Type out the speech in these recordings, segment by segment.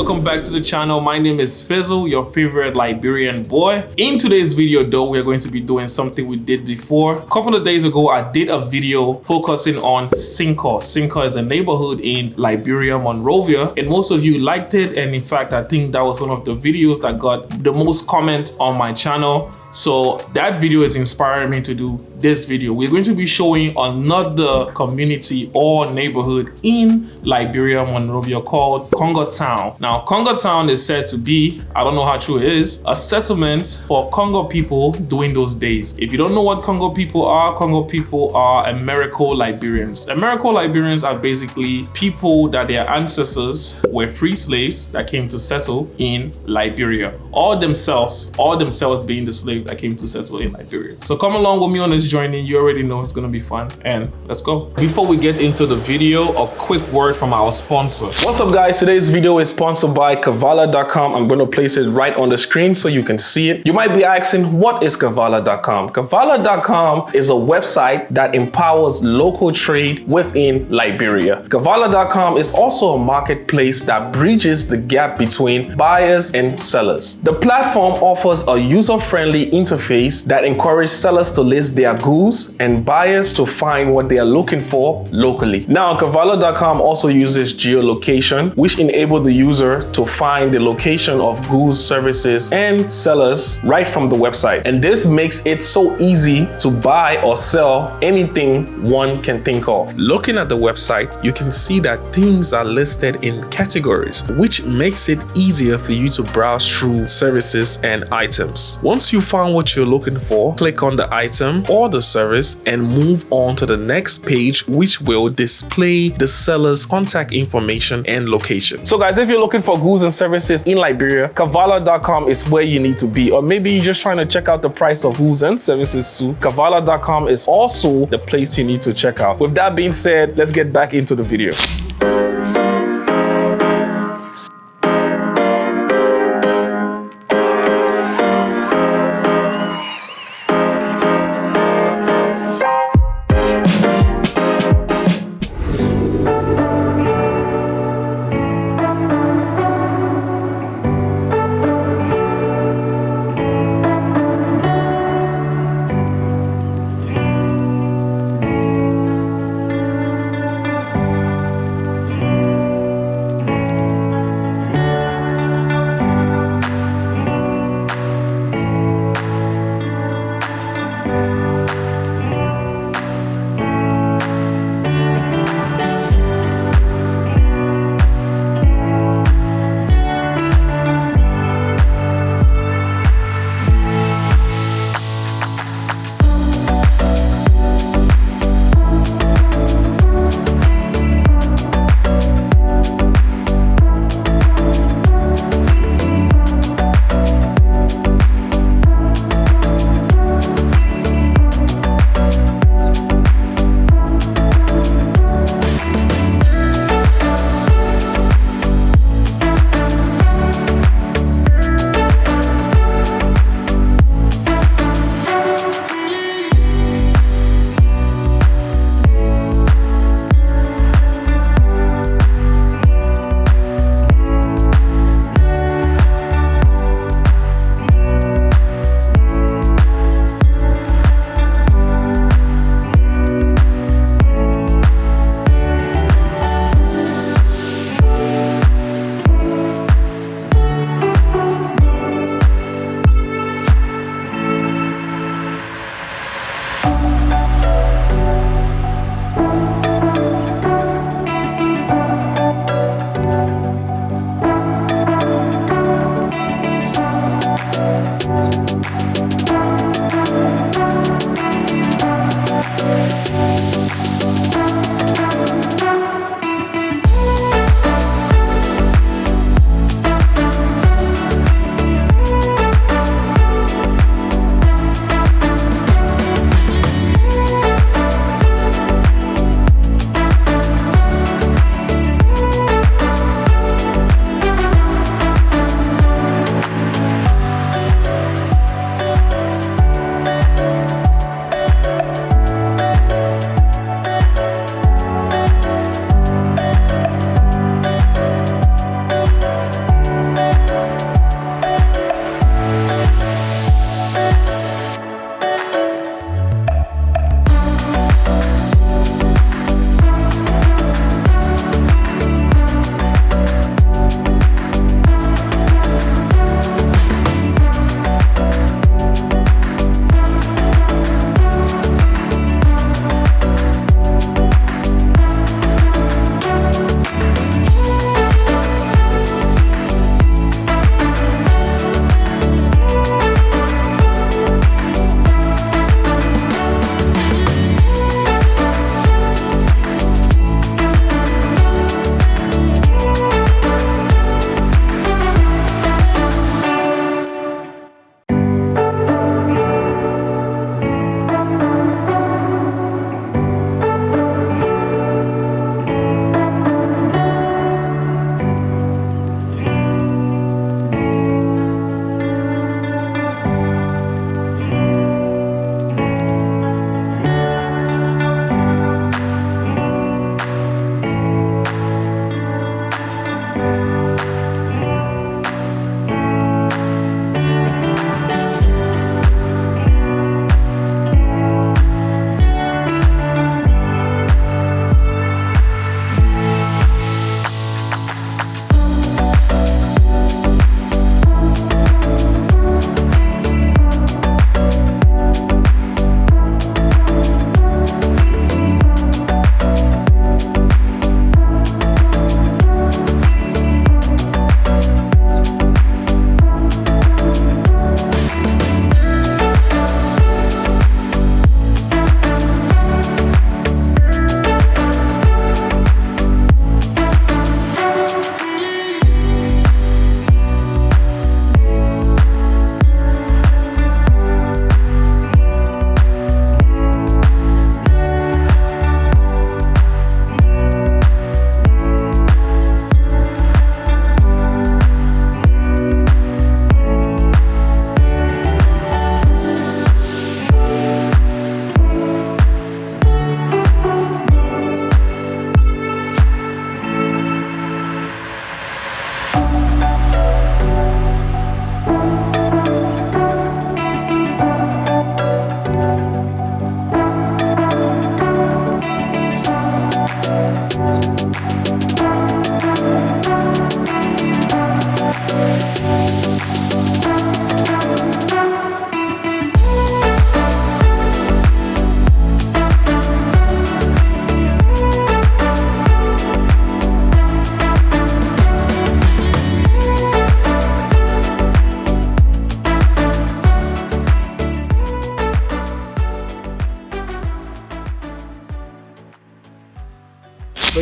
welcome back to the channel. My name is Fizzle, your favorite Liberian boy. In today's video though, we're going to be doing something we did before. A couple of days ago, I did a video focusing on Sinko. Sinko is a neighborhood in Liberia, Monrovia, and most of you liked it. And in fact, I think that was one of the videos that got the most comment on my channel. So that video is inspiring me to do this video. We're going to be showing another community or neighborhood in Liberia, Monrovia called Congo Town. Now, Congo Town is said to be, I don't know how true it is, a settlement for Congo people during those days. If you don't know what Congo people are Americo-Liberians. Americo-Liberians are basically people that their ancestors were free slaves that came to settle in Liberia. All themselves being the slave that came to settle in Liberia. So come along with me on this journey. You already know it's gonna be fun, and let's go. Before we get into the video, a quick word from our sponsor. What's up guys, today's video is sponsored by cavacom. I'm gonna place it right on the screen so you can see it. You might be asking, what is cavacom? Cavacom is a website that empowers local trade within Liberia. Cavacom is also a marketplace that bridges the gap between buyers and sellers. The platform offers a user-friendly interface that encourages sellers to list their goods and buyers to find what they are looking for locally. Now, cavacom also uses geolocation, which enables the user to find the location of goods, services, and sellers right from the website. And this makes it so easy to buy or sell anything one can think of. Looking at the website, you can see that things are listed in categories, which makes it easier for you to browse through services and items. Once you find what you're looking for, click on the item or the service and move on to the next page, which will display the seller's contact information and location. So guys, if you're looking for goods and services in Liberia, cavacom is where you need to be. Or maybe you're just trying to check out the price of goods and services too. Cavacom is also the place you need to check out. With that being said, let's get back into the video.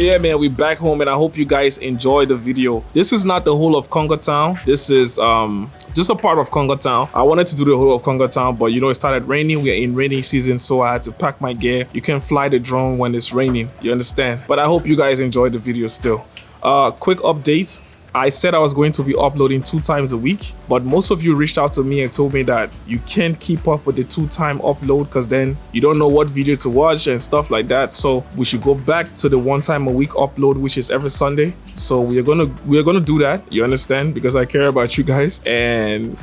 yeah, man, we back home, and I hope you guys enjoyed the video. This is not the whole of Congo Town. This is just a part of Congo Town. I wanted to do the whole of Congo Town, but you know, it started raining. We are in rainy season, so I had to pack my gear. You can fly the drone when it's raining, you understand? But I hope you guys enjoyed the video still. Quick update. I said I was going to be uploading 2 times a week, but most of you reached out to me and told me that you can't keep up with the 2-time upload because then you don't know what video to watch and stuff like that. So we should go back to the 1 time a week upload, which is every Sunday. So we're gonna do that, you understand, because I care about you guys. And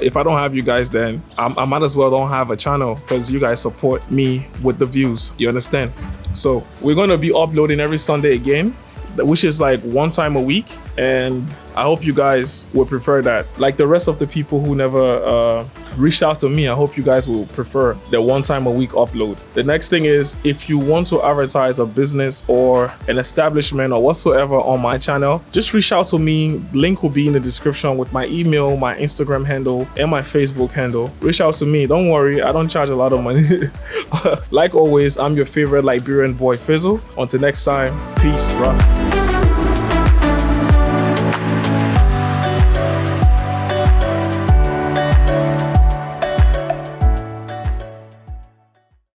if I don't have you guys, then I might as well don't have a channel, because you guys support me with the views, you understand. So we're gonna be uploading every Sunday again, which is like 1 time a week, and I hope you guys will prefer that. Like the rest of the people who never reached out to me, I hope you guys will prefer the 1 time a week upload. The next thing is, if you want to advertise a business or an establishment or whatsoever on my channel, just reach out to me. Link will be in the description with my email, my Instagram handle, and my Facebook handle. Reach out to me. Don't worry, I don't charge a lot of money. Like always, I'm your favorite Liberian boy, Fizzle. Until next time, peace, bro.